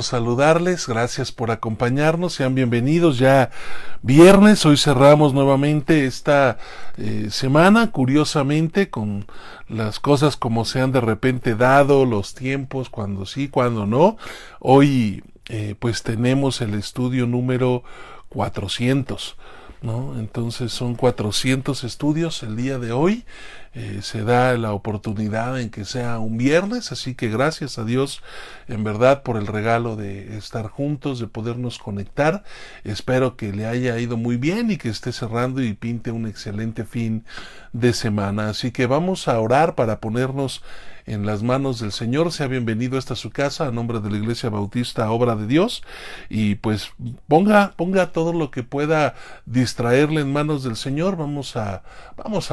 Saludarles, gracias por acompañarnos, sean bienvenidos ya viernes, hoy cerramos nuevamente esta semana, curiosamente, con las cosas como se han de repente dado, los tiempos, cuando sí, cuando no. Hoy pues tenemos el estudio número 400, ¿no? Entonces son 400 estudios el día de hoy. Se da la oportunidad en que sea un viernes, así que gracias a Dios en verdad por el regalo de estar juntos, de podernos conectar. Espero que le haya ido muy bien y que esté cerrando y pinte un excelente fin de semana. Así que vamos a orar para ponernos en las manos del Señor. Sea bienvenido a esta su casa, a nombre de la Iglesia Bautista Obra de Dios, y pues ponga todo lo que pueda distraerle en manos del Señor. Vamos a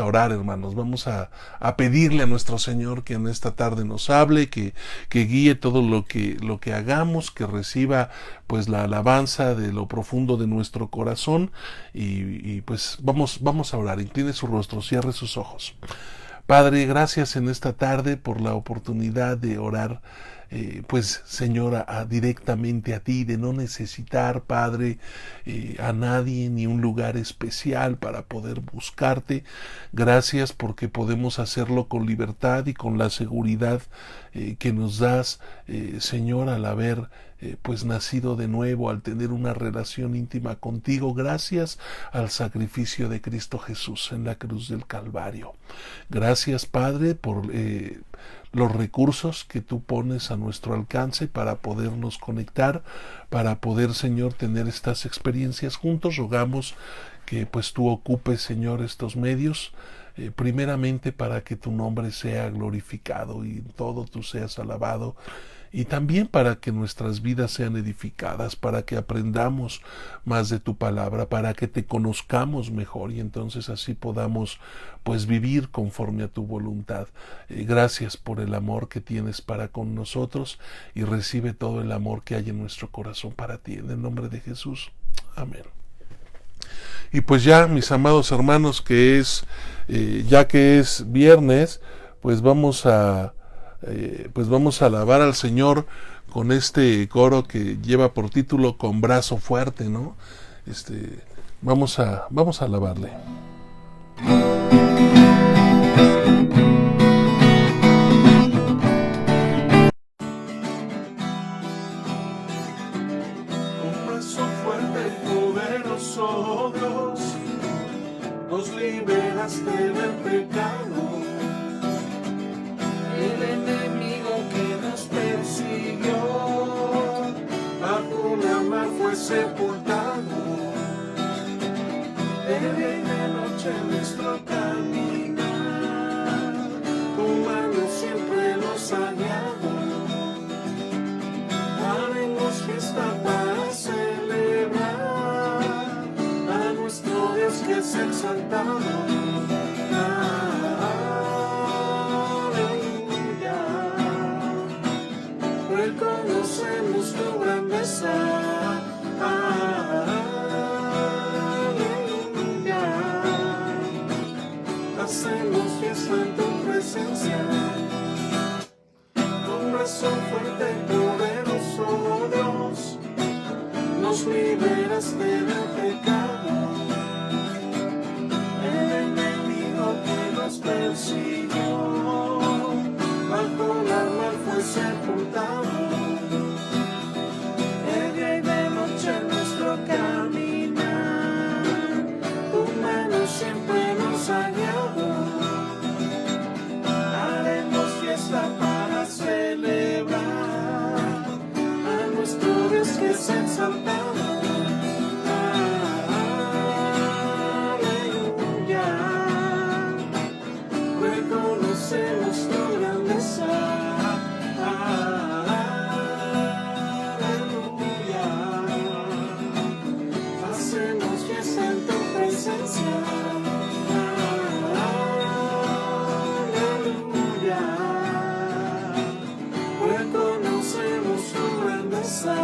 orar, hermanos, vamos a pedirle a nuestro Señor que en esta tarde nos hable, que guíe todo lo que hagamos, que reciba pues la alabanza de lo profundo de nuestro corazón, y pues vamos a orar. Incline su rostro, cierre sus ojos. Padre, gracias en esta tarde por la oportunidad de orar, pues Señor, directamente a ti, de no necesitar, Padre, a nadie ni un lugar especial para poder buscarte. Gracias porque podemos hacerlo con libertad y con la seguridad que nos das, Señor, al haber pues nacido de nuevo, al tener una relación íntima contigo, gracias al sacrificio de Cristo Jesús en la cruz del Calvario. Gracias, Padre, por los recursos que tú pones a nuestro alcance para podernos conectar, para poder, Señor, tener estas experiencias juntos. Rogamos que pues tú ocupes, Señor, estos medios, primeramente para que tu nombre sea glorificado y en todo tú seas alabado, y también para que nuestras vidas sean edificadas, para que aprendamos más de tu palabra, para que te conozcamos mejor y entonces así podamos pues vivir conforme a tu voluntad. Gracias por el amor que tienes para con nosotros, y recibe todo el amor que hay en nuestro corazón para ti, en el nombre de Jesús. Amén. Y pues ya, mis amados hermanos, ya que es viernes, pues vamos a alabar al Señor con este coro que lleva por título Con brazo fuerte, ¿no? Vamos a alabarle. Con brazo fuerte y poderoso, Dios, nos liberaste del pecado. El enemigo que nos persiguió, bajo la mar fue sepultado. De día y de noche nuestro caminar, tu mano siempre nos ha guiado. Haremos fiesta para celebrar a nuestro Dios que es exaltado. Reconocemos tu grandeza, aleluya. Hacemos fiesta en tu presencia, con brazo fuerte y poderoso, Dios, nos liberaste del pecado. El enemigo que nos persiguió, bajo la mar fue sepultado. De día y de noche nuestro caminar, tu mano siempre nos ha guiado. Haremos fiesta para celebrar a nuestro Dios que es exaltado. Reconocemos tu grandeza, aleluya. Hacemos fiesta en tu presencia, aleluya. Reconocemos tu grandeza,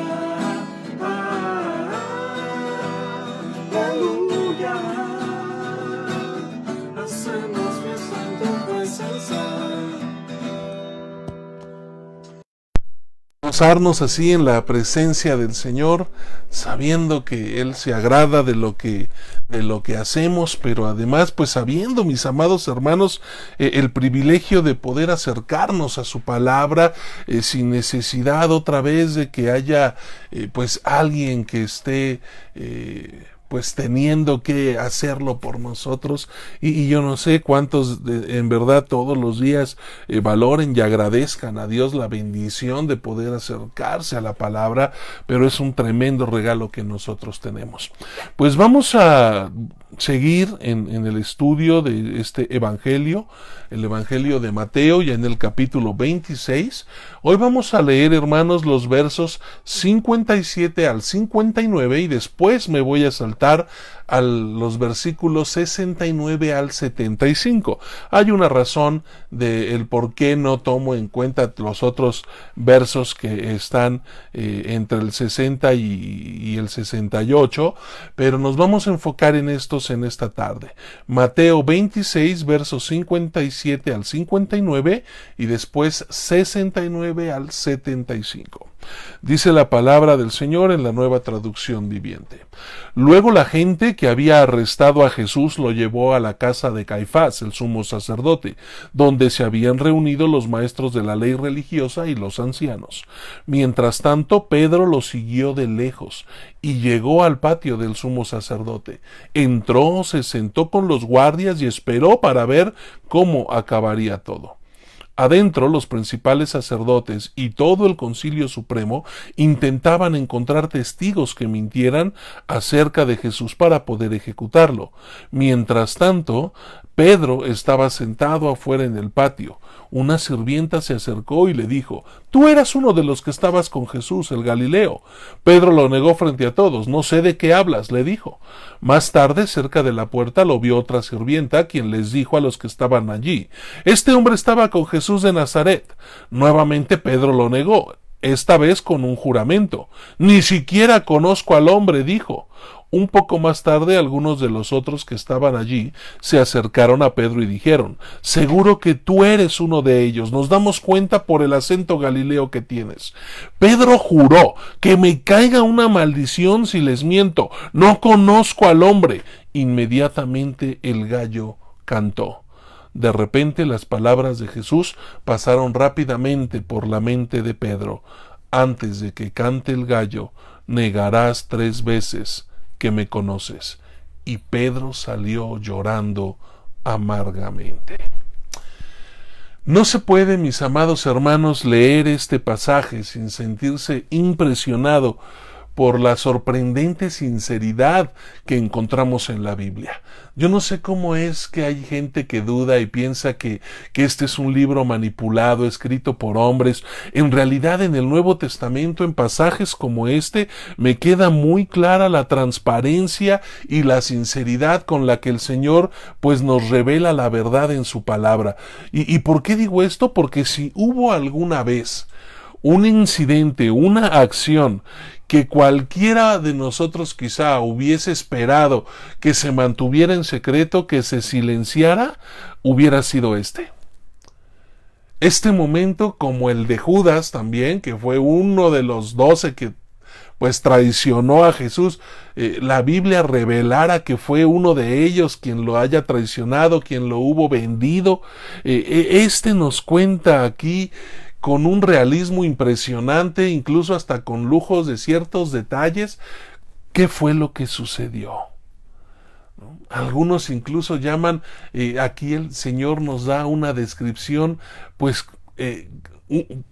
aleluya. Hacemos fiesta en tu presencia. gozarnos así en la presencia del Señor, sabiendo que Él se agrada de lo que hacemos, pero además pues sabiendo, mis amados hermanos, el privilegio de poder acercarnos a su palabra sin necesidad otra vez de que haya pues alguien que esté pues teniendo que hacerlo por nosotros, y yo no sé cuántos en verdad todos los días valoren y agradezcan a Dios la bendición de poder acercarse a la palabra, pero es un tremendo regalo que nosotros tenemos. Pues vamos a seguir en el estudio de este evangelio, el evangelio de Mateo, ya en el capítulo 26. Hoy vamos a leer, hermanos, los versos 57 al 59 y después me voy a saltar a los versículos 69 al 75. Hay una razón del por qué no tomo en cuenta los otros versos que están entre el 60 y el 68, pero nos vamos a enfocar en estos en esta tarde. Mateo 26, versos 57 al 59 y después 69 al 75. Dice la palabra del Señor en la Nueva Traducción Viviente. Luego la gente que había arrestado a Jesús lo llevó a la casa de Caifás, el sumo sacerdote, donde se habían reunido los maestros de la ley religiosa y los ancianos. Mientras tanto, Pedro lo siguió de lejos y llegó al patio del sumo sacerdote. Entró, se sentó con los guardias y esperó para ver cómo acabaría todo. Adentro, los principales sacerdotes y todo el Concilio Supremo intentaban encontrar testigos que mintieran acerca de Jesús para poder ejecutarlo. Mientras tanto, Pedro estaba sentado afuera en el patio. Una sirvienta se acercó y le dijo: «Tú eras uno de los que estabas con Jesús, el Galileo». Pedro lo negó frente a todos. «No sé de qué hablas», le dijo. Más tarde, cerca de la puerta, lo vio otra sirvienta, quien les dijo a los que estaban allí: «Este hombre estaba con Jesús de Nazaret». Nuevamente Pedro lo negó, esta vez con un juramento. «Ni siquiera conozco al hombre», dijo. Un poco más tarde, algunos de los otros que estaban allí se acercaron a Pedro y dijeron: «Seguro que tú eres uno de ellos, nos damos cuenta por el acento galileo que tienes». Pedro juró: «Que me caiga una maldición si les miento, no conozco al hombre». Inmediatamente el gallo cantó. De repente las palabras de Jesús pasaron rápidamente por la mente de Pedro: «Antes de que cante el gallo, negarás 3 veces que me conoces». Y Pedro salió llorando amargamente. No se puede, mis amados hermanos, leer este pasaje sin sentirse impresionado por la sorprendente sinceridad que encontramos en la Biblia. Yo no sé cómo es que hay gente que duda y piensa que este es un libro manipulado, escrito por hombres. En realidad, en el Nuevo Testamento, en pasajes como este, me queda muy clara la transparencia y la sinceridad con la que el Señor pues nos revela la verdad en su palabra. ¿Y por qué digo esto? Porque si hubo alguna vez un incidente, una acción que cualquiera de nosotros quizá hubiese esperado que se mantuviera en secreto, que se silenciara, hubiera sido este. Este momento, como el de Judas también, que fue uno de los 12 que pues traicionó a Jesús, la Biblia revelara que fue uno de ellos quien lo haya traicionado, quien lo hubo vendido. Este nos cuenta aquí con un realismo impresionante, incluso hasta con lujos de ciertos detalles, qué fue lo que sucedió. ¿No? Algunos incluso llaman, aquí el Señor nos da una descripción, pues,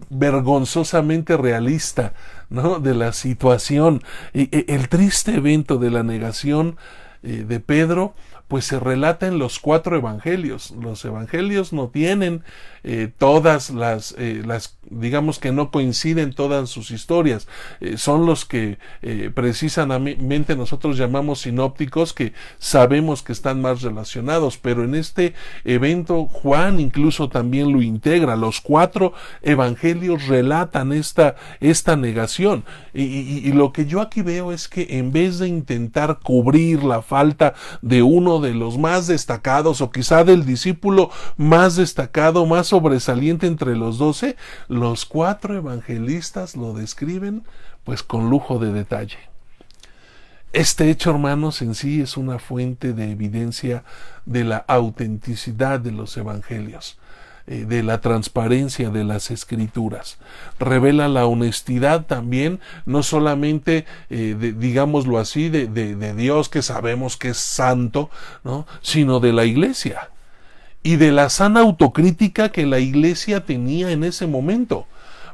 vergonzosamente realista, ¿no?, de la situación. El triste evento de la negación de Pedro, pues se relata en los 4 evangelios. Los evangelios no tienen todas las, digamos que no coinciden todas sus historias. Son los que precisamente nosotros llamamos sinópticos, que sabemos que están más relacionados, pero en este evento Juan incluso también lo integra. Los 4 evangelios relatan esta negación, y lo que yo aquí veo es que en vez de intentar cubrir la falta de uno uno de los más destacados, o quizá del discípulo más destacado, más sobresaliente entre los 12, los 4 evangelistas lo describen pues con lujo de detalle. Este hecho, hermanos, en sí es una fuente de evidencia de la autenticidad de los evangelios, de la transparencia de las escrituras. Revela la honestidad también, no solamente, digámoslo así, de Dios, que sabemos que es santo, ¿no?, sino de la Iglesia y de la sana autocrítica que la Iglesia tenía en ese momento.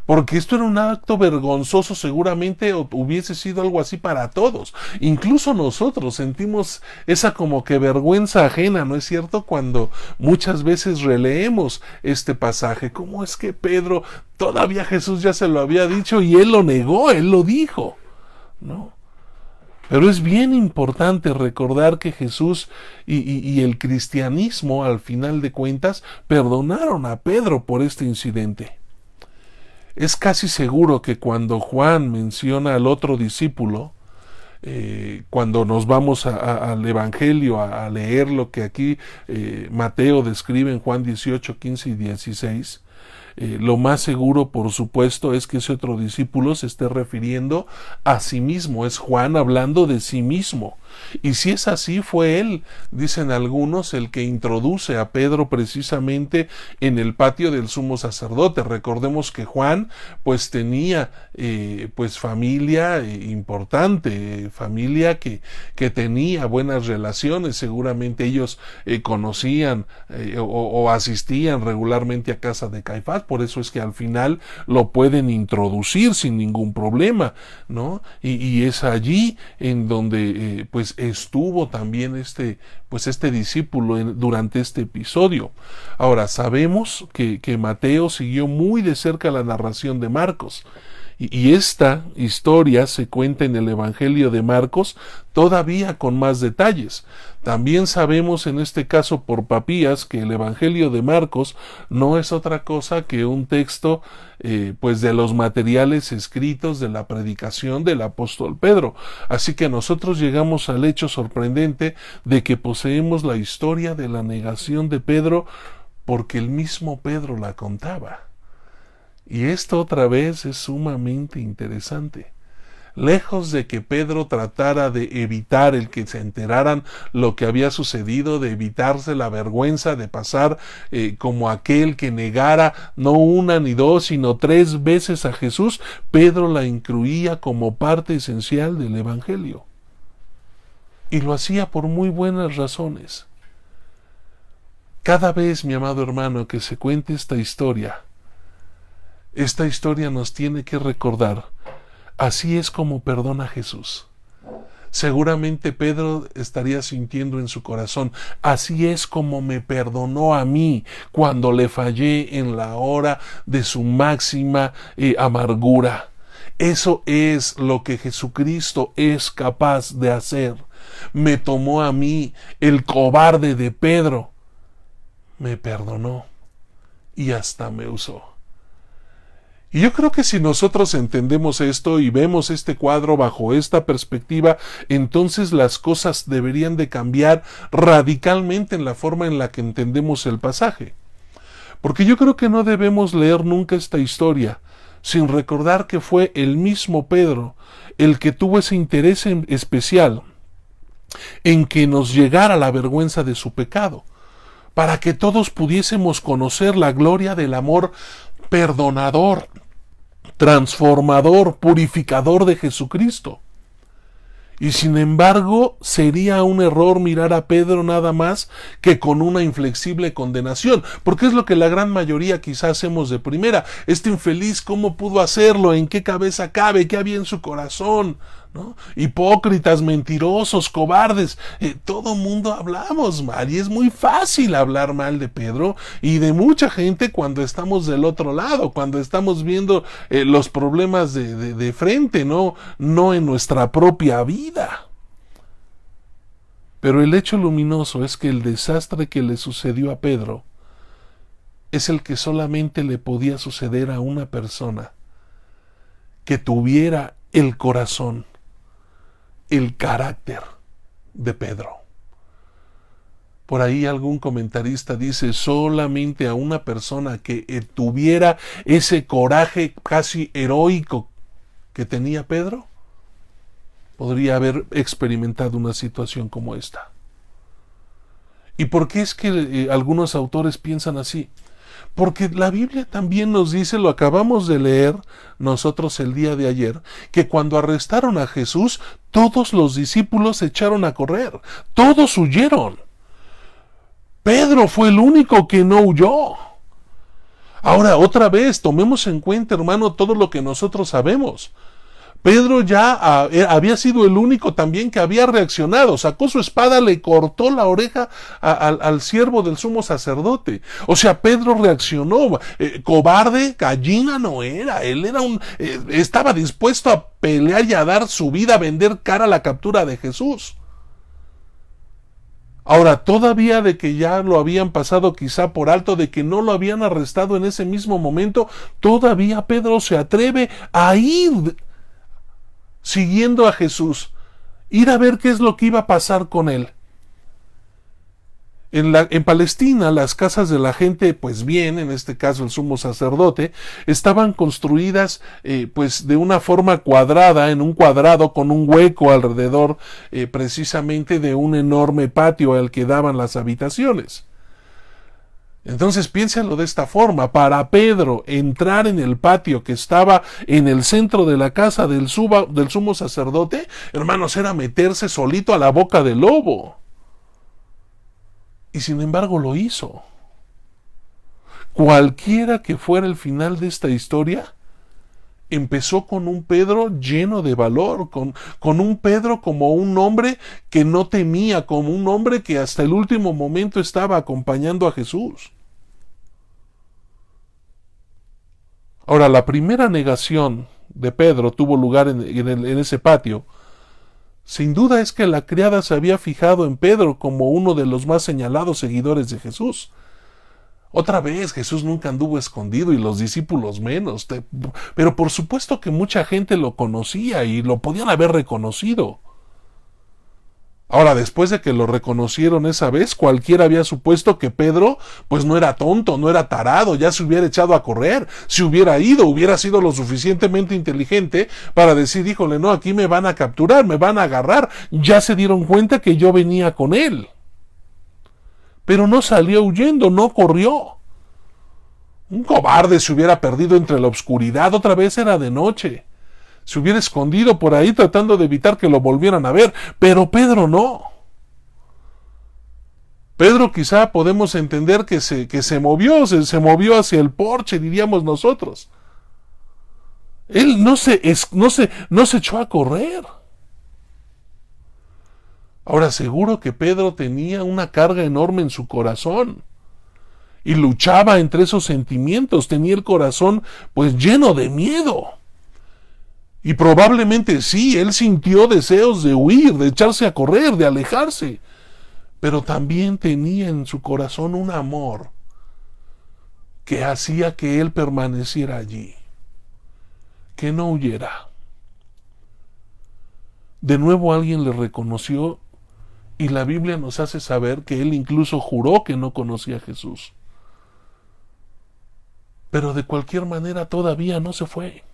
Porque esto era un acto vergonzoso, seguramente hubiese sido algo así para todos. Incluso nosotros sentimos esa como que vergüenza ajena, ¿no es cierto?, cuando muchas veces releemos este pasaje. ¿Cómo es que Pedro, todavía Jesús ya se lo había dicho y él lo negó, él lo dijo, ¿no? Pero es bien importante recordar que Jesús y el cristianismo, al final de cuentas, perdonaron a Pedro por este incidente. Es casi seguro que cuando Juan menciona al otro discípulo, cuando nos vamos al Evangelio a leer lo que aquí Mateo describe en Juan 18, 15 y 16, lo más seguro, por supuesto, es que ese otro discípulo se esté refiriendo a sí mismo. Es Juan hablando de sí mismo. Y si es así, fue él, dicen algunos, el que introduce a Pedro precisamente en el patio del sumo sacerdote. Recordemos que Juan pues tenía pues familia importante, familia que tenía buenas relaciones. Seguramente ellos conocían o asistían regularmente a casa de Caifás. Por eso es que al final lo pueden introducir sin ningún problema, ¿no? Y es allí en donde pues estuvo también este discípulo durante este episodio. Ahora, sabemos que Mateo siguió muy de cerca la narración de Marcos. Y esta historia se cuenta en el Evangelio de Marcos todavía con más detalles. También sabemos en este caso por Papías que el Evangelio de Marcos no es otra cosa que un texto pues de los materiales escritos de la predicación del apóstol Pedro. Así que nosotros llegamos al hecho sorprendente de que poseemos la historia de la negación de Pedro porque el mismo Pedro la contaba. Y esto otra vez es sumamente interesante. Lejos de que Pedro tratara de evitar el que se enteraran lo que había sucedido, de evitarse la vergüenza de pasar como aquel que negara no una ni dos, sino 3 veces a Jesús, Pedro la incluía como parte esencial del Evangelio. Y lo hacía por muy buenas razones. Cada vez, mi amado hermano, que se cuente esta historia nos tiene que recordar, así es como perdona Jesús. Seguramente Pedro estaría sintiendo en su corazón, así es como me perdonó a mí cuando le fallé en la hora de su máxima amargura. Eso es lo que Jesucristo es capaz de hacer. Me tomó a mí, el cobarde de Pedro, me perdonó y hasta me usó. Y yo creo que si nosotros entendemos esto y vemos este cuadro bajo esta perspectiva, entonces las cosas deberían de cambiar radicalmente en la forma en la que entendemos el pasaje. Porque yo creo que no debemos leer nunca esta historia sin recordar que fue el mismo Pedro el que tuvo ese interés especial en que nos llegara la vergüenza de su pecado, para que todos pudiésemos conocer la gloria del amor perdonador, transformador, purificador de Jesucristo. Y sin embargo, sería un error mirar a Pedro nada más que con una inflexible condenación, porque es lo que la gran mayoría quizás hacemos de primera. Este infeliz, ¿cómo pudo hacerlo? ¿En qué cabeza cabe? ¿Qué había en su corazón? ¿No? Hipócritas, mentirosos, cobardes, todo mundo hablamos mal, y es muy fácil hablar mal de Pedro y de mucha gente cuando estamos del otro lado, cuando estamos viendo los problemas de frente, no en nuestra propia vida. Pero el hecho luminoso es que el desastre que le sucedió a Pedro es el que solamente le podía suceder a una persona que tuviera el corazón, el carácter de Pedro. Por ahí algún comentarista dice, solamente a una persona que tuviera ese coraje casi heroico que tenía Pedro, podría haber experimentado una situación como esta. ¿Y por qué es que algunos autores piensan así? Porque la Biblia también nos dice, lo acabamos de leer nosotros el día de ayer, que cuando arrestaron a Jesús, todos los discípulos se echaron a correr, todos huyeron. Pedro fue el único que no huyó. Ahora, otra vez, tomemos en cuenta, hermano, todo lo que nosotros sabemos. Pedro ya había sido el único también que había reaccionado. Sacó su espada, le cortó la oreja al siervo del sumo sacerdote. O sea, Pedro reaccionó. Cobarde, gallina no era. Él era estaba dispuesto a pelear y a dar su vida, a vender cara a la captura de Jesús. Ahora, todavía de que ya lo habían pasado quizá por alto, de que no lo habían arrestado en ese mismo momento, todavía Pedro se atreve a ir siguiendo a Jesús, ir a ver qué es lo que iba a pasar con él. En Palestina, las casas de la gente, pues bien, en este caso el sumo sacerdote, estaban construidas pues de una forma cuadrada, en un cuadrado con un hueco alrededor precisamente de un enorme patio al que daban las habitaciones. Entonces piénsalo de esta forma, para Pedro entrar en el patio que estaba en el centro de la casa del sumo sacerdote, hermanos, era meterse solito a la boca del lobo. Y sin embargo lo hizo. Cualquiera que fuera el final de esta historia, empezó con un Pedro lleno de valor, con un Pedro como un hombre que no temía, como un hombre que hasta el último momento estaba acompañando a Jesús. Ahora, la primera negación de Pedro tuvo lugar en ese patio. Sin duda es que la criada se había fijado en Pedro como uno de los más señalados seguidores de Jesús. Otra vez, Jesús nunca anduvo escondido y los discípulos menos, pero por supuesto que mucha gente lo conocía y lo podían haber reconocido. Ahora, después de que lo reconocieron esa vez, cualquiera había supuesto que Pedro, pues no era tonto, no era tarado, ya se hubiera echado a correr, si hubiera ido, hubiera sido lo suficientemente inteligente para decir, híjole, no, aquí me van a capturar, me van a agarrar, ya se dieron cuenta que yo venía con él. Pero no salió huyendo, no corrió. Un cobarde se hubiera perdido entre la oscuridad, otra vez era de noche. Se hubiera escondido por ahí tratando de evitar que lo volvieran a ver, pero Pedro no. Pedro quizá podemos entender que se movió hacia el porche, diríamos nosotros. Él no se echó a correr. Ahora, seguro que Pedro tenía una carga enorme en su corazón y luchaba entre esos sentimientos, tenía el corazón pues lleno de miedo. Y probablemente sí, él sintió deseos de huir, de echarse a correr, de alejarse. Pero también tenía en su corazón un amor que hacía que él permaneciera allí, que no huyera. De nuevo alguien le reconoció y la Biblia nos hace saber que él incluso juró que no conocía a Jesús. Pero de cualquier manera todavía no se fue.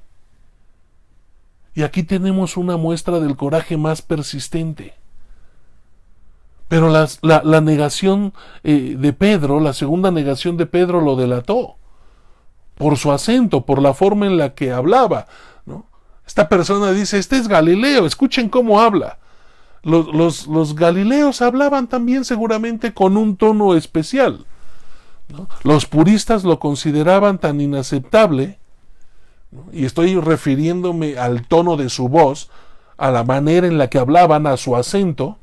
Y aquí tenemos una muestra del coraje más persistente. Pero la negación de Pedro, la segunda negación de Pedro lo delató. Por su acento, por la forma en la que hablaba, ¿no? Esta persona dice, este es Galileo, escuchen cómo habla. Los galileos hablaban también seguramente con un tono especial, ¿no? Los puristas lo consideraban tan inaceptable, ¿no? Y estoy refiriéndome al tono de su voz, a la manera en la que hablaban, a su acento,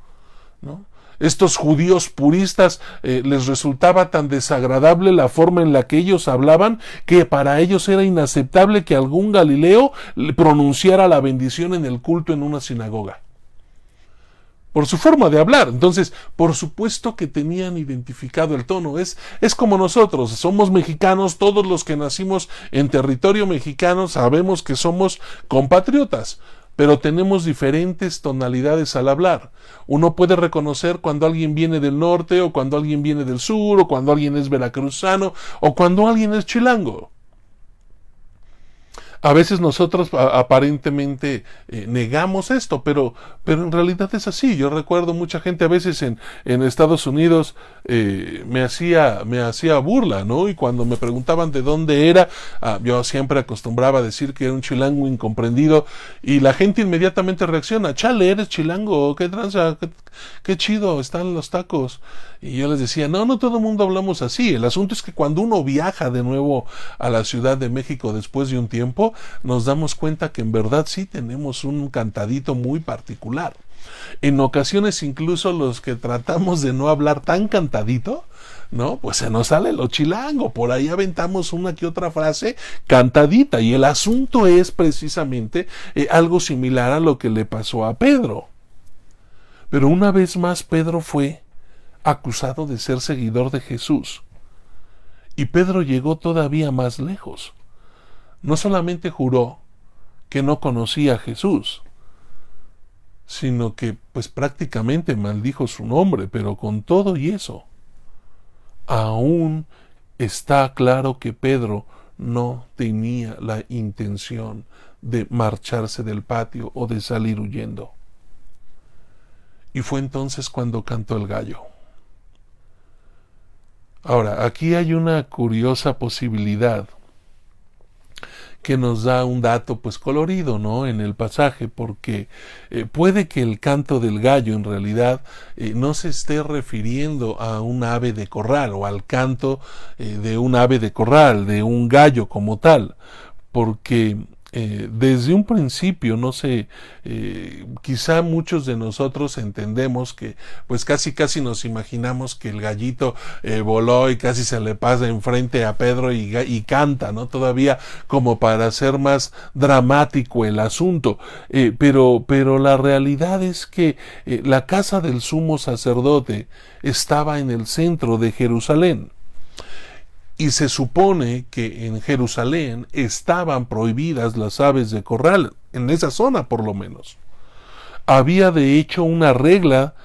¿no? Estos judíos puristas les resultaba tan desagradable la forma en la que ellos hablaban que para ellos era inaceptable que algún galileo pronunciara la bendición en el culto en una sinagoga. Por su forma de hablar. Entonces, por supuesto que tenían identificado el tono. Es como nosotros, somos mexicanos, todos los que nacimos en territorio mexicano sabemos que somos compatriotas. pero tenemos diferentes tonalidades al hablar. Uno puede reconocer cuando alguien viene del norte, o cuando alguien viene del sur, o cuando alguien es veracruzano, o cuando alguien es chilango. A veces nosotros aparentemente negamos esto, pero en realidad es así. Yo recuerdo mucha gente a veces en Estados Unidos me hacía burla, ¿no? Y cuando me preguntaban de dónde era, yo siempre acostumbraba a decir que era un chilango incomprendido, y la gente inmediatamente reacciona: chale, eres chilango, qué tranza, qué chido, están los tacos. Y yo les decía: no todo el mundo hablamos así. El asunto es que cuando uno viaja de nuevo a la Ciudad de México después de un tiempo, nos damos cuenta que en verdad sí tenemos un cantadito muy particular. En ocasiones incluso los que tratamos de no hablar tan cantadito, ¿no? Pues se nos sale lo chilango, por ahí aventamos una que otra frase cantadita, y el asunto es precisamente algo similar a lo que le pasó a Pedro. Pero una vez más Pedro fue acusado de ser seguidor de Jesús. Y Pedro llegó todavía más lejos. No solamente juró que no conocía a Jesús, sino que pues prácticamente maldijo su nombre, pero con todo y eso, aún está claro que Pedro no tenía la intención de marcharse del patio o de salir huyendo. Y fue entonces cuando cantó el gallo. Ahora, aquí hay una curiosa posibilidad que nos da un dato pues colorido, ¿no?, en el pasaje, porque puede que el canto del gallo en realidad no se esté refiriendo a un ave de corral, o al canto de un ave de corral, de un gallo como tal, porque desde un principio, no sé, quizá muchos de nosotros entendemos que pues casi nos imaginamos que el gallito voló y casi se le pasa enfrente a Pedro y canta, ¿no? Todavía como para hacer más dramático el asunto, pero la realidad es que la casa del sumo sacerdote estaba en el centro de Jerusalén. Y se supone que en Jerusalén estaban prohibidas las aves de corral, en esa zona por lo menos. Había de hecho una regla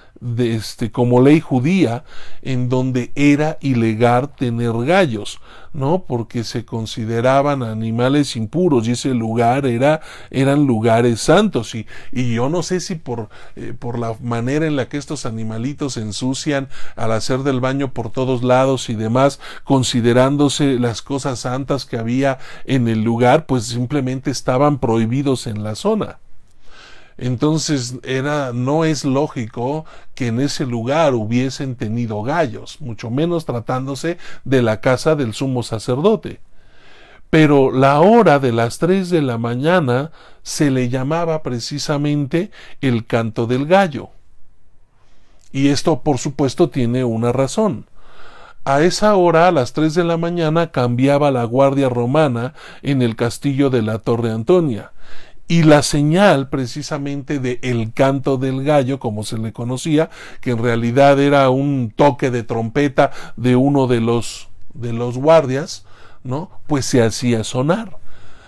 como ley judía, en donde era ilegal tener gallos, ¿no? Porque se consideraban animales impuros, y ese lugar eran lugares santos, y yo no sé si por la manera en la que estos animalitos se ensucian al hacer del baño por todos lados y demás, considerándose las cosas santas que había en el lugar, pues simplemente estaban prohibidos en la zona. Entonces no es lógico que en ese lugar hubiesen tenido gallos, mucho menos tratándose de la casa del sumo sacerdote. Pero la hora de las 3 de la mañana se le llamaba precisamente el canto del gallo. Y esto, por supuesto, tiene una razón. A esa hora, a las 3 de la mañana, cambiaba la guardia romana en el castillo de la Torre Antonia. Y la señal precisamente de el canto del gallo, como se le conocía, que en realidad era un toque de trompeta de uno de los guardias, ¿no?, pues se hacía sonar.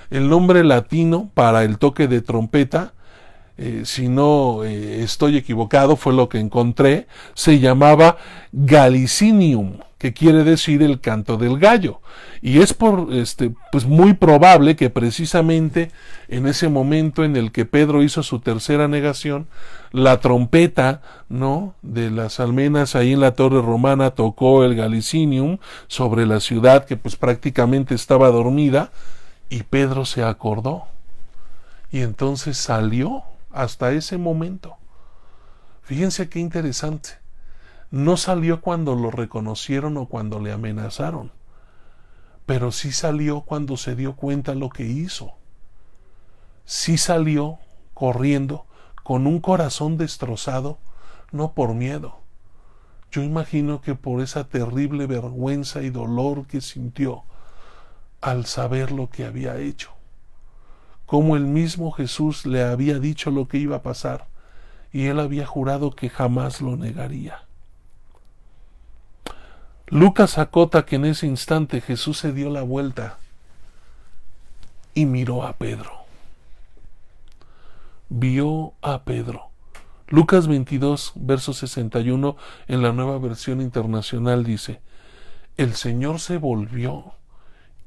El nombre latino para el toque de trompeta, si no estoy equivocado, fue lo que encontré, se llamaba Galicinium, que quiere decir el canto del gallo. Y es pues muy probable que precisamente en ese momento en el que Pedro hizo su tercera negación, la trompeta, ¿no?, de las almenas ahí en la Torre Romana tocó el Galicinium sobre la ciudad, que pues prácticamente estaba dormida, y Pedro se acordó. Y entonces salió hasta ese momento. Fíjense qué interesante. No salió cuando lo reconocieron o cuando le amenazaron, pero sí salió cuando se dio cuenta lo que hizo. Sí salió corriendo con un corazón destrozado, no por miedo. Yo imagino que por esa terrible vergüenza y dolor que sintió al saber lo que había hecho. Como el mismo Jesús le había dicho lo que iba a pasar, y él había jurado que jamás lo negaría. Lucas acota que en ese instante Jesús se dio la vuelta y miró a Pedro. vio a Pedro. Lucas 22, verso 61, en la Nueva Versión Internacional dice: el Señor se volvió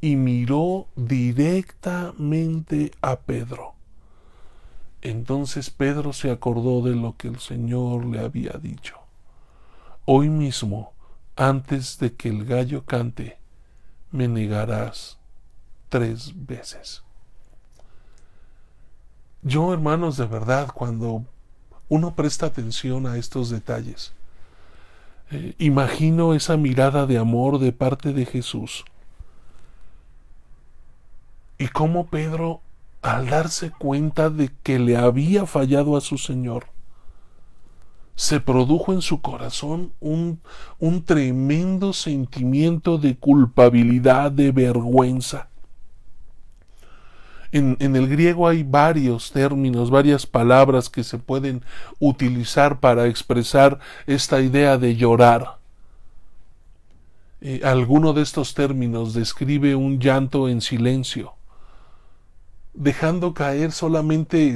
y miró directamente a Pedro. Entonces Pedro se acordó de lo que el Señor le había dicho: hoy mismo, antes de que el gallo cante, me negarás 3 veces. Yo, hermanos, de verdad, cuando uno presta atención a estos detalles, imagino esa mirada de amor de parte de Jesús, y cómo Pedro, al darse cuenta de que le había fallado a su Señor, se produjo en su corazón un tremendo sentimiento de culpabilidad, de vergüenza. En el griego hay varios términos, varias palabras que se pueden utilizar para expresar esta idea de llorar. Alguno de estos términos describe un llanto en silencio, dejando caer solamente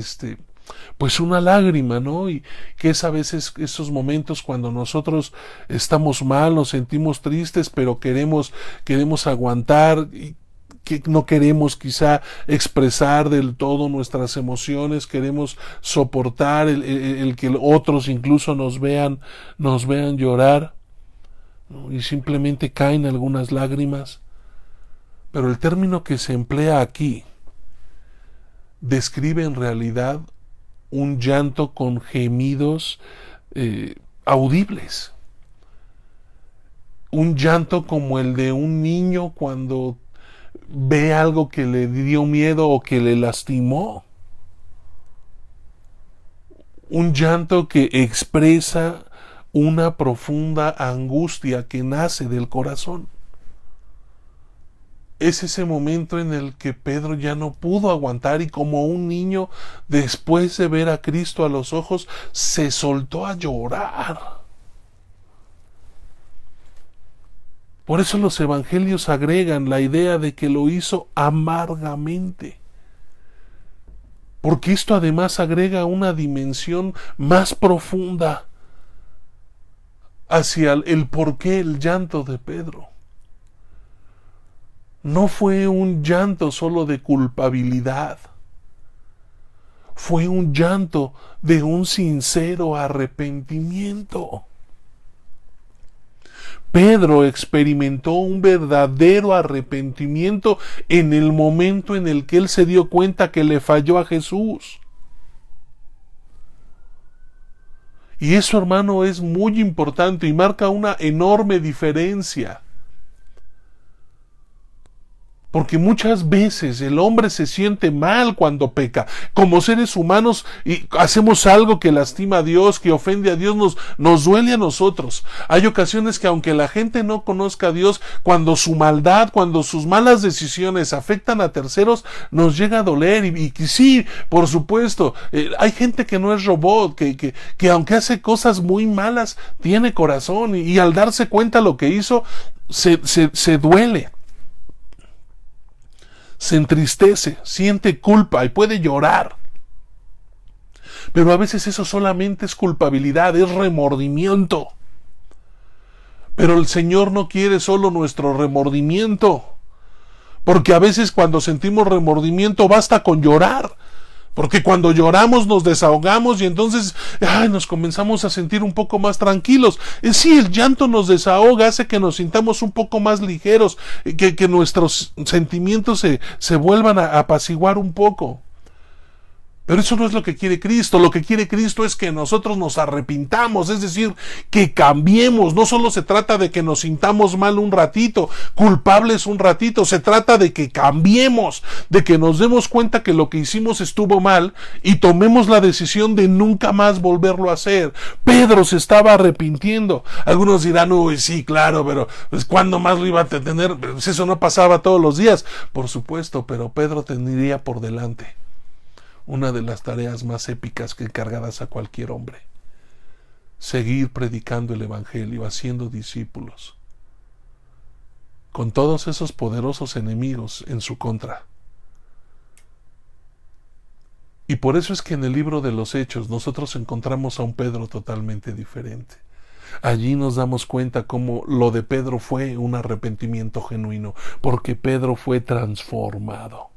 pues una lágrima, ¿no? Y que es a veces esos momentos cuando nosotros estamos mal, nos sentimos tristes, pero queremos aguantar, y que no queremos quizá expresar del todo nuestras emociones, queremos soportar el que otros incluso nos vean llorar, ¿no? Y simplemente caen algunas lágrimas. Pero el término que se emplea aquí describe en realidad un llanto con gemidos audibles, un llanto como el de un niño cuando ve algo que le dio miedo o que le lastimó, un llanto que expresa una profunda angustia que nace del corazón. Es ese momento en el que Pedro ya no pudo aguantar y, como un niño, después de ver a Cristo a los ojos, se soltó a llorar. Por eso los evangelios agregan la idea de que lo hizo amargamente, porque esto además agrega una dimensión más profunda hacia el porqué el llanto de Pedro. No fue un llanto solo de culpabilidad, fue un llanto de un sincero arrepentimiento. Pedro experimentó un verdadero arrepentimiento en el momento en el que él se dio cuenta que le falló a Jesús. Y eso, hermano, es muy importante y marca una enorme diferencia. Porque muchas veces el hombre se siente mal cuando peca. Como seres humanos y hacemos algo que lastima a Dios, que ofende a Dios, nos duele a nosotros. Hay ocasiones que, aunque la gente no conozca a Dios, cuando su maldad, cuando sus malas decisiones afectan a terceros, nos llega a doler. Y sí, por supuesto, hay gente que no es robot, que aunque hace cosas muy malas, tiene corazón, y al darse cuenta lo que hizo, se duele. Se entristece, siente culpa y puede llorar. Pero a veces eso solamente es culpabilidad, es remordimiento. Pero el Señor no quiere solo nuestro remordimiento, porque a veces cuando sentimos remordimiento basta con llorar. Porque cuando lloramos nos desahogamos y entonces nos comenzamos a sentir un poco más tranquilos. Sí, el llanto nos desahoga, hace que nos sintamos un poco más ligeros, que nuestros sentimientos se vuelvan a apaciguar un poco. Pero eso no es lo que quiere Cristo. Lo que quiere Cristo es que nosotros nos arrepintamos, es decir, que cambiemos. No solo se trata de que nos sintamos mal un ratito, culpables un ratito, se trata de que cambiemos, de que nos demos cuenta que lo que hicimos estuvo mal y tomemos la decisión de nunca más volverlo a hacer. Pedro se estaba arrepintiendo. Algunos dirán: uy, sí, claro, pero pues, ¿cuándo más lo iba a tener? Pues eso no pasaba todos los días. Por supuesto, pero Pedro tendría por delante una de las tareas más épicas que encargadas a cualquier hombre: seguir predicando el Evangelio, haciendo discípulos, con todos esos poderosos enemigos en su contra. Y por eso es que en el libro de los Hechos nosotros encontramos a un Pedro totalmente diferente. Allí nos damos cuenta cómo lo de Pedro fue un arrepentimiento genuino, porque Pedro fue transformado.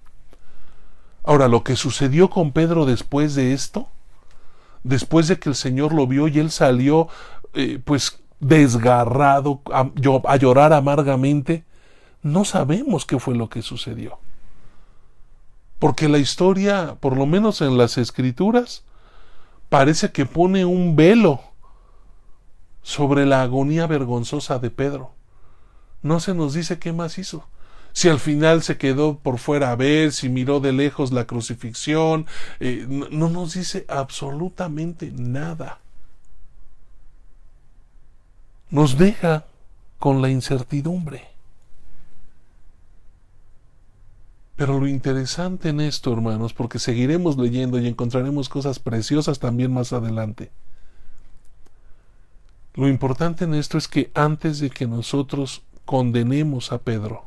Ahora, lo que sucedió con Pedro después de esto, después de que el Señor lo vio y él salió pues desgarrado a llorar amargamente, no sabemos qué fue lo que sucedió. Porque la historia, por lo menos en las Escrituras, parece que pone un velo sobre la agonía vergonzosa de Pedro. No se nos dice qué más hizo. Si al final se quedó por fuera a ver, si miró de lejos la crucifixión, no nos dice absolutamente nada. Nos deja con la incertidumbre. Pero lo interesante en esto, hermanos, porque seguiremos leyendo y encontraremos cosas preciosas también más adelante. Lo importante en esto es que antes de que nosotros condenemos a Pedro,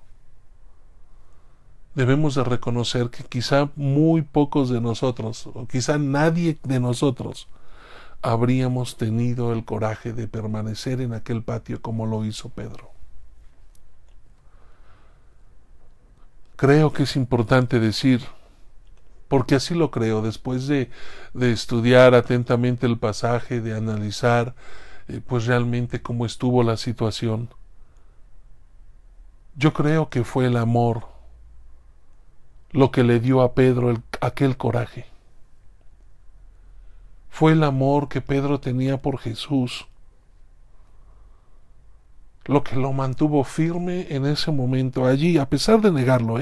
debemos de reconocer que quizá muy pocos de nosotros, o quizá nadie de nosotros, habríamos tenido el coraje de permanecer en aquel patio como lo hizo Pedro. Creo que es importante decir, porque así lo creo, después de estudiar atentamente el pasaje, de analizar pues realmente cómo estuvo la situación, yo creo que fue el amor lo que le dio a Pedro aquel coraje. Fue el amor que Pedro tenía por Jesús lo que lo mantuvo firme en ese momento allí, a pesar de negarlo,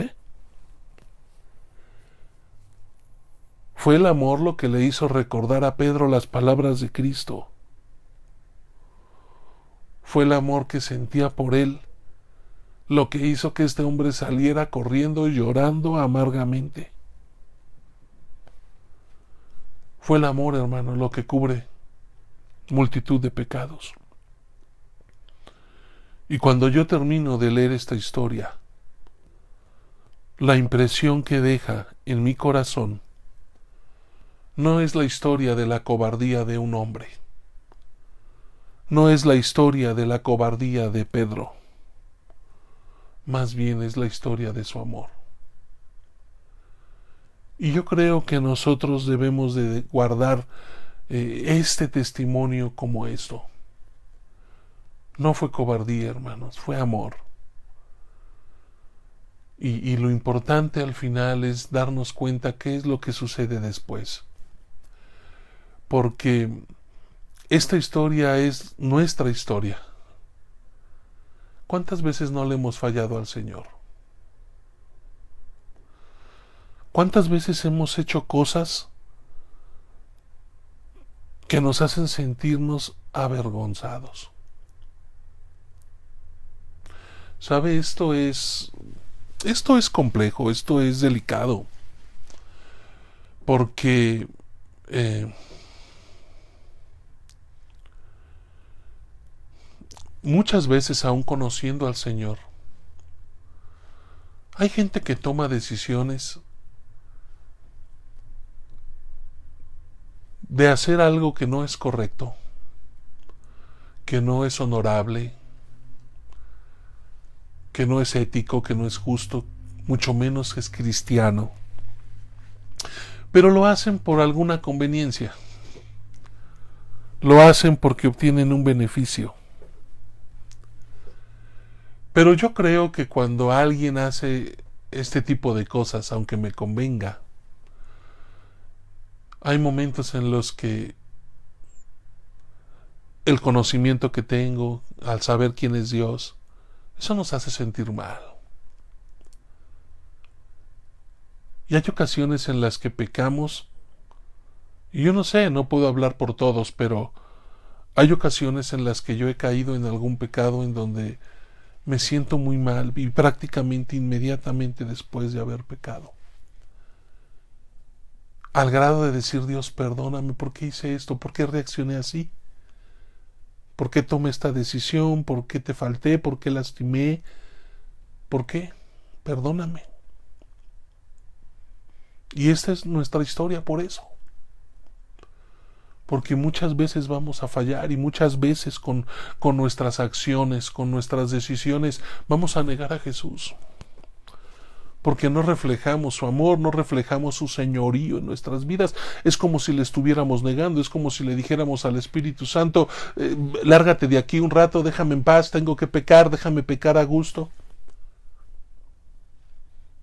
Fue el amor lo que le hizo recordar a Pedro las palabras de Cristo. Fue el amor que sentía por él lo que hizo que este hombre saliera corriendo y llorando amargamente. Fue el amor, hermano, lo que cubre multitud de pecados. Y cuando yo termino de leer esta historia, la impresión que deja en mi corazón no es la historia de la cobardía de un hombre, no es la historia de la cobardía de Pedro, más bien es la historia de su amor. Y yo creo que nosotros debemos de guardar este testimonio como esto. No fue cobardía, hermanos, fue amor. Y lo importante al final es darnos cuenta qué es lo que sucede después. Porque esta historia es nuestra historia. ¿Cuántas veces no le hemos fallado al Señor? ¿Cuántas veces hemos hecho cosas que nos hacen sentirnos avergonzados? ¿Sabe? Esto es complejo, esto es delicado, porque muchas veces, aún conociendo al Señor, hay gente que toma decisiones de hacer algo que no es correcto, que no es honorable, que no es ético, que no es justo, mucho menos es cristiano. Pero lo hacen por alguna conveniencia. Lo hacen porque obtienen un beneficio. Pero yo creo que cuando alguien hace este tipo de cosas, aunque me convenga, hay momentos en los que el conocimiento que tengo, al saber quién es Dios, eso nos hace sentir mal. Y hay ocasiones en las que pecamos, y yo no sé, no puedo hablar por todos, pero hay ocasiones en las que yo he caído en algún pecado en donde me siento muy mal y prácticamente inmediatamente después de haber pecado. Al grado de decir, Dios, perdóname, ¿por qué hice esto? ¿Por qué reaccioné así? ¿Por qué tomé esta decisión? ¿Por qué te falté? ¿Por qué lastimé? ¿Por qué? Perdóname. Y esta es nuestra historia por eso. Porque muchas veces vamos a fallar y muchas veces con nuestras acciones, con nuestras decisiones, vamos a negar a Jesús. Porque no reflejamos su amor, no reflejamos su señorío en nuestras vidas. Es como si le estuviéramos negando, es como si le dijéramos al Espíritu Santo, lárgate de aquí un rato, déjame en paz, tengo que pecar, déjame pecar a gusto.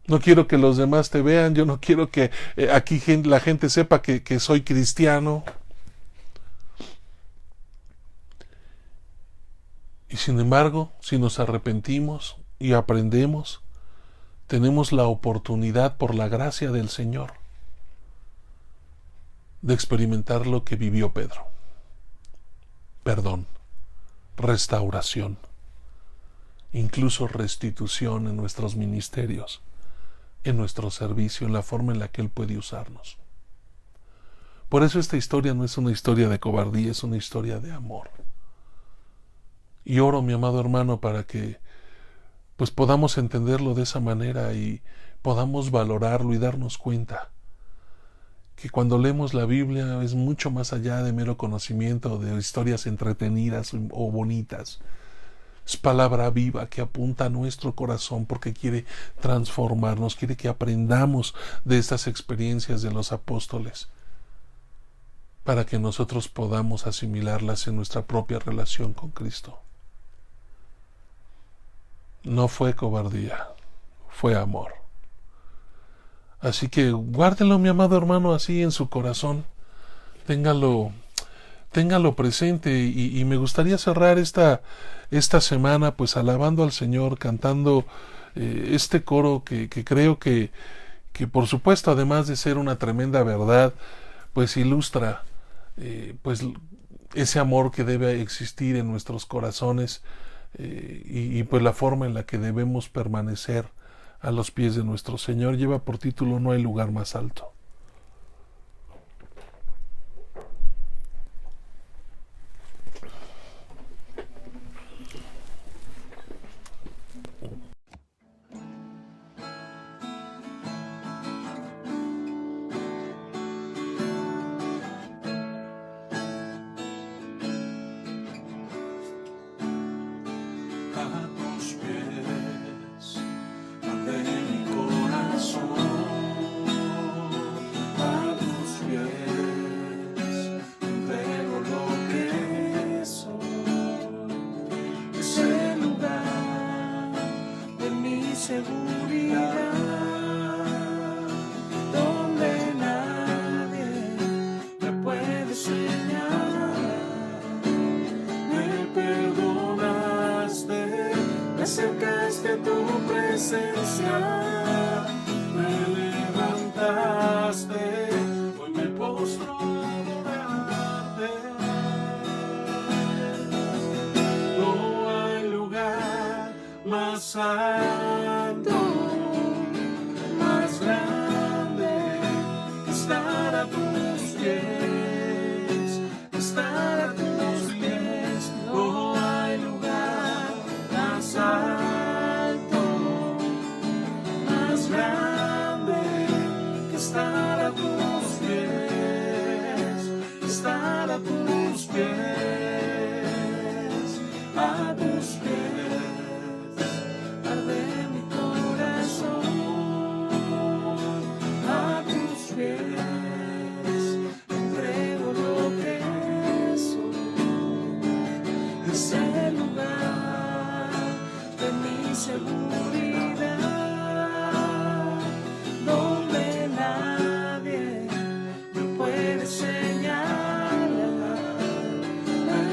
No quiero que los demás te vean, yo no quiero que aquí la gente sepa que soy cristiano. Y sin embargo, si nos arrepentimos y aprendemos, tenemos la oportunidad, por la gracia del Señor, de experimentar lo que vivió Pedro. Perdón, restauración, incluso restitución en nuestros ministerios, en nuestro servicio, en la forma en la que Él puede usarnos. Por eso esta historia no es una historia de cobardía, es una historia de amor. Y oro, mi amado hermano, para que pues podamos entenderlo de esa manera y podamos valorarlo y darnos cuenta que cuando leemos la Biblia es mucho más allá de mero conocimiento, de historias entretenidas o bonitas. Es palabra viva que apunta a nuestro corazón porque quiere transformarnos, quiere que aprendamos de estas experiencias de los apóstoles para que nosotros podamos asimilarlas en nuestra propia relación con Cristo. No fue cobardía, fue amor. Así que guárdelo, mi amado hermano, así en su corazón. Téngalo presente y me gustaría cerrar esta semana pues alabando al Señor, cantando este coro que creo que por supuesto, además de ser una tremenda verdad, pues ilustra pues ese amor que debe existir en nuestros corazones y pues la forma en la que debemos permanecer a los pies de nuestro Señor. Lleva por título No hay lugar más alto. Seguridad, donde nadie me puede señalar. Me perdonaste, me acercaste a tu presencia, me levantaste, hoy me postro a adorarte. No hay lugar más alto, más grande, estar a tus pies, estar a tus pies. No hay lugar más alto, más grande, que estar a tus pies, estar a tus pies, a tus pies. Seguridad, donde nadie me puede señalar. Me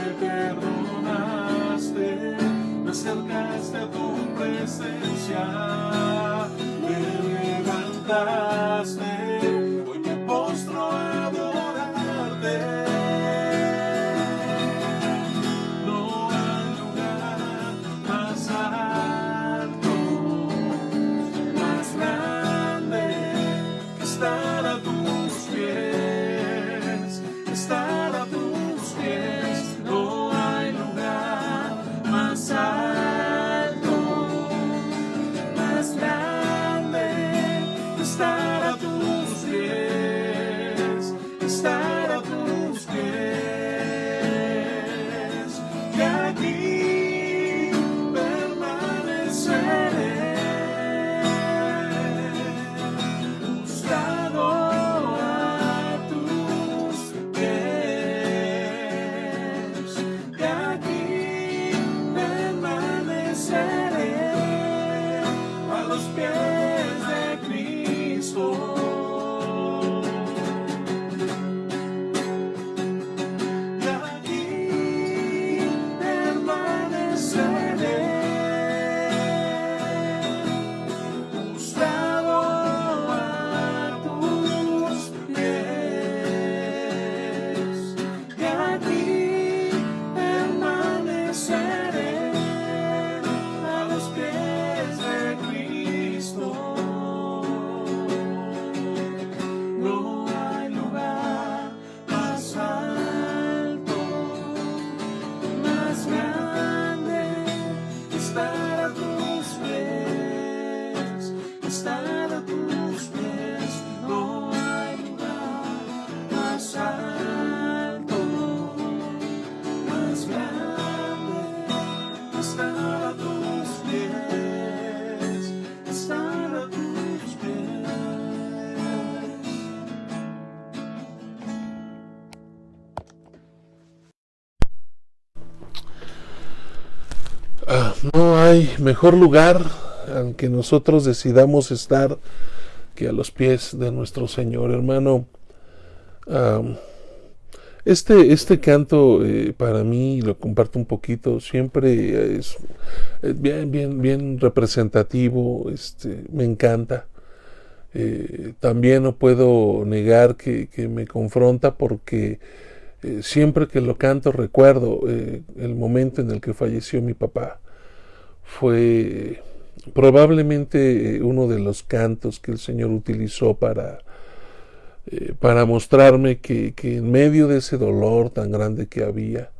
No hay mejor lugar al que nosotros decidamos estar que a los pies de nuestro Señor, hermano. Um, este canto para mí, lo comparto un poquito, siempre es bien representativo, me encanta. También no puedo negar que me confronta porque siempre que lo canto recuerdo el momento en el que falleció mi papá. Fue probablemente uno de los cantos que el Señor utilizó para mostrarme que en medio de ese dolor tan grande que había,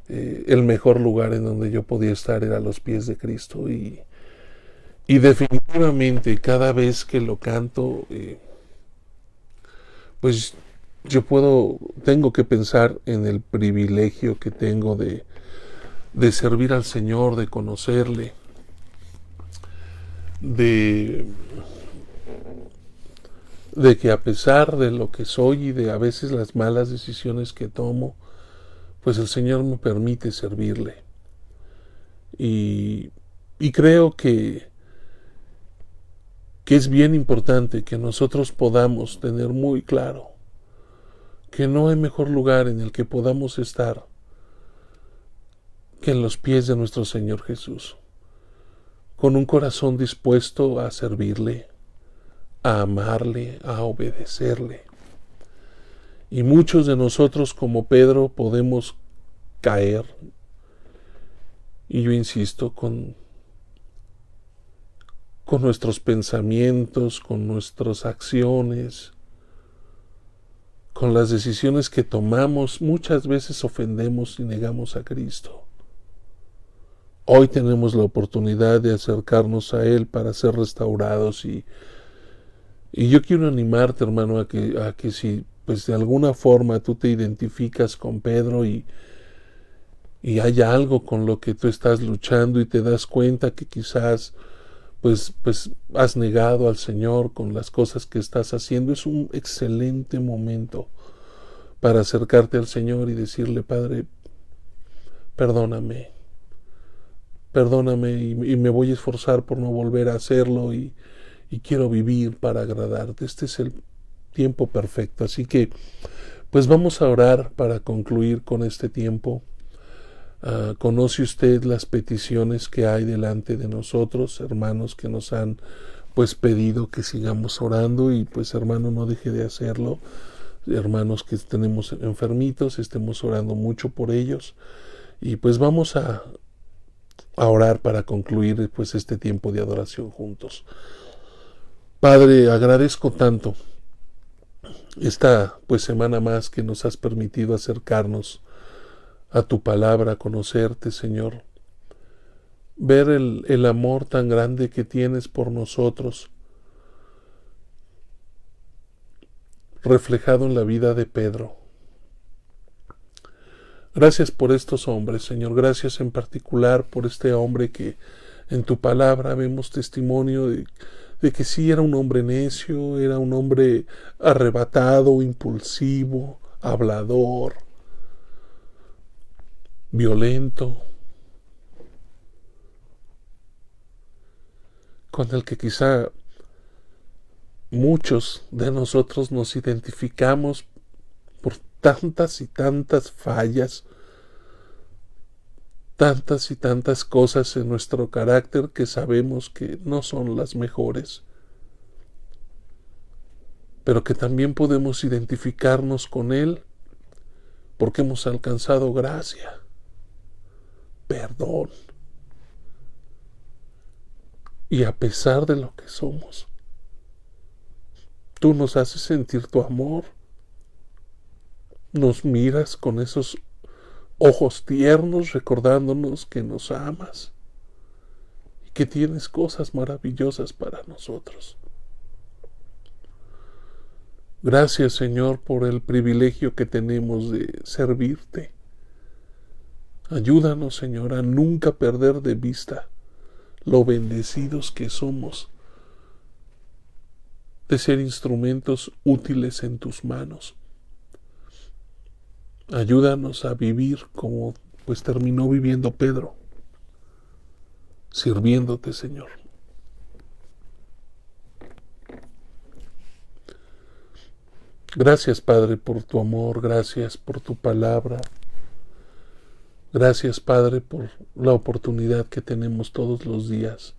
el mejor lugar en donde yo podía estar era a los pies de Cristo. Y definitivamente cada vez que lo canto, pues yo tengo que pensar en el privilegio que tengo de servir al Señor, de conocerle, de que a pesar de lo que soy y de a veces las malas decisiones que tomo, pues el Señor me permite servirle. Y creo que es bien importante que nosotros podamos tener muy claro que no hay mejor lugar en el que podamos estar que en los pies de nuestro Señor Jesús, con un corazón dispuesto a servirle, a amarle, a obedecerle. Y muchos de nosotros, como Pedro, podemos caer, y yo insisto, con nuestros pensamientos, con nuestras acciones, con las decisiones que tomamos, muchas veces ofendemos y negamos a Cristo. Hoy tenemos la oportunidad de acercarnos a Él para ser restaurados y yo quiero animarte, hermano, a que si pues de alguna forma tú te identificas con Pedro y hay algo con lo que tú estás luchando y te das cuenta que quizás pues has negado al Señor con las cosas que estás haciendo, es un excelente momento para acercarte al Señor y decirle: Padre, perdóname y me voy a esforzar por no volver a hacerlo y quiero vivir para agradarte. Este es el tiempo perfecto, así que pues vamos a orar para concluir con este tiempo. Conoce usted las peticiones que hay delante de nosotros, hermanos que nos han pues pedido que sigamos orando, y pues hermano, no deje de hacerlo. Hermanos que tenemos enfermitos, estemos orando mucho por ellos, y pues vamos a orar para concluir pues este tiempo de adoración juntos. Padre, agradezco tanto esta pues semana más que nos has permitido acercarnos a tu palabra, conocerte, Señor, ver el amor tan grande que tienes por nosotros, reflejado en la vida de Pedro. Gracias por estos hombres, Señor, gracias en particular por este hombre que en tu palabra vemos testimonio de que sí era un hombre necio, era un hombre arrebatado, impulsivo, hablador, violento, con el que quizá muchos de nosotros nos identificamos por tantas y tantas fallas, tantas y tantas cosas en nuestro carácter que sabemos que no son las mejores, pero que también podemos identificarnos con Él porque hemos alcanzado gracia, perdón, y a pesar de lo que somos, tú nos haces sentir tu amor, nos miras con esos ojos tiernos recordándonos que nos amas y que tienes cosas maravillosas para nosotros. Gracias, Señor, por el privilegio que tenemos de servirte. Ayúdanos, Señor, a nunca perder de vista lo bendecidos que somos de ser instrumentos útiles en tus manos. Ayúdanos a vivir como pues terminó viviendo Pedro, sirviéndote, Señor. Gracias, Padre, por tu amor, gracias por tu palabra. Gracias, Padre, por la oportunidad que tenemos todos los días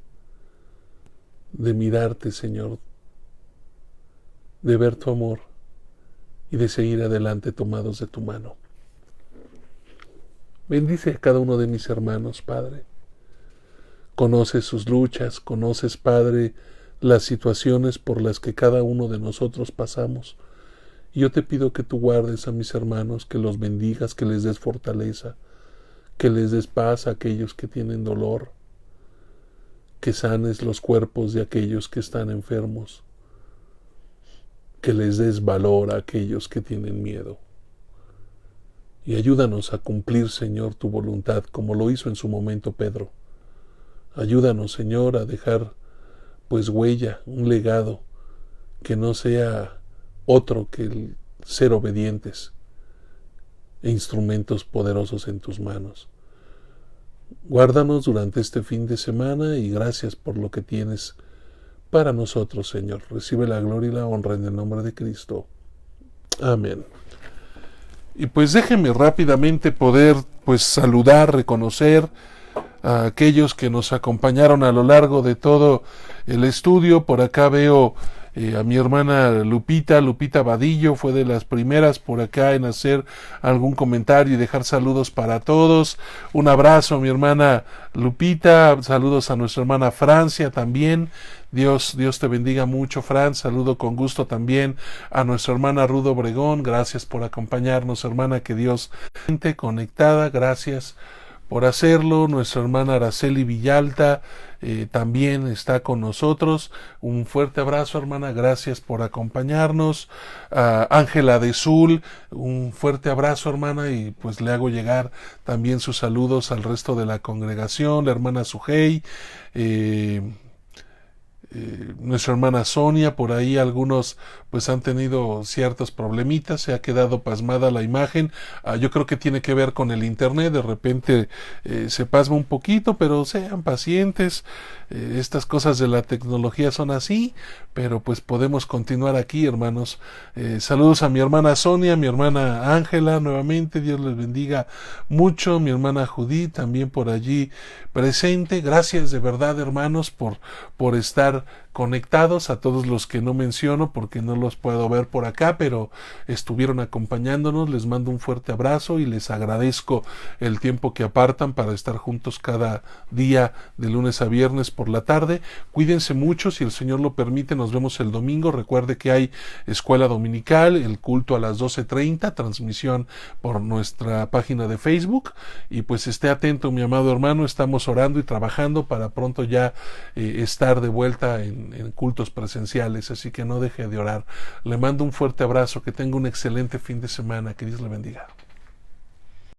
de mirarte, Señor, de ver tu amor y de seguir adelante tomados de tu mano. Bendice a cada uno de mis hermanos, Padre. Conoces sus luchas, conoces, Padre, las situaciones por las que cada uno de nosotros pasamos. Y yo te pido que tú guardes a mis hermanos, que los bendigas, que les des fortaleza, que les des paz a aquellos que tienen dolor, que sanes los cuerpos de aquellos que están enfermos, que les des valor a aquellos que tienen miedo. Y ayúdanos a cumplir, Señor, tu voluntad, como lo hizo en su momento Pedro. Ayúdanos, Señor, a dejar, pues, huella, un legado, que no sea otro que el ser obedientes e instrumentos poderosos en tus manos. Guárdanos durante este fin de semana y gracias por lo que tienes para nosotros, Señor. Recibe la gloria y la honra en el nombre de Cristo. Amén. Y pues déjenme rápidamente poder saludar, reconocer a aquellos que nos acompañaron a lo largo de todo el estudio. Por acá veo a mi hermana Lupita Vadillo, fue de las primeras por acá en hacer algún comentario y dejar saludos para todos. Un abrazo a mi hermana Lupita, saludos a nuestra hermana Francia también. Dios te bendiga mucho, Fran. Saludo con gusto también a nuestra hermana Rudo Obregón. Gracias por acompañarnos, hermana, que Dios esté conectada. Gracias por hacerlo. Nuestra hermana Araceli Villalta también está con nosotros. Un fuerte abrazo, hermana, gracias por acompañarnos. Ángela de Sul, un fuerte abrazo, hermana, y pues le hago llegar también sus saludos al resto de la congregación. La hermana Sujei, nuestra hermana Sonia, por ahí algunos pues han tenido ciertos problemitas, se ha quedado pasmada la imagen. Yo creo que tiene que ver con el internet, de repente se pasma un poquito, pero sean pacientes. Estas cosas de la tecnología son así, pero pues podemos continuar aquí, hermanos. Saludos a mi hermana Sonia, mi hermana Ángela, nuevamente, Dios les bendiga mucho. Mi hermana Judith también por allí presente. Gracias de verdad, hermanos, por estar conectados. A todos los que no menciono porque no los puedo ver por acá, pero estuvieron acompañándonos, les mando un fuerte abrazo y les agradezco el tiempo que apartan para estar juntos cada día de lunes a viernes por la tarde. Cuídense mucho, si el Señor lo permite nos vemos el domingo. Recuerde que hay escuela dominical, el culto a las 12:30, transmisión por nuestra página de Facebook, y pues esté atento, mi amado hermano. Estamos orando y trabajando para pronto ya estar de vuelta en cultos presenciales, así que no deje de orar. Le mando un fuerte abrazo, que tenga un excelente fin de semana, que Dios le bendiga.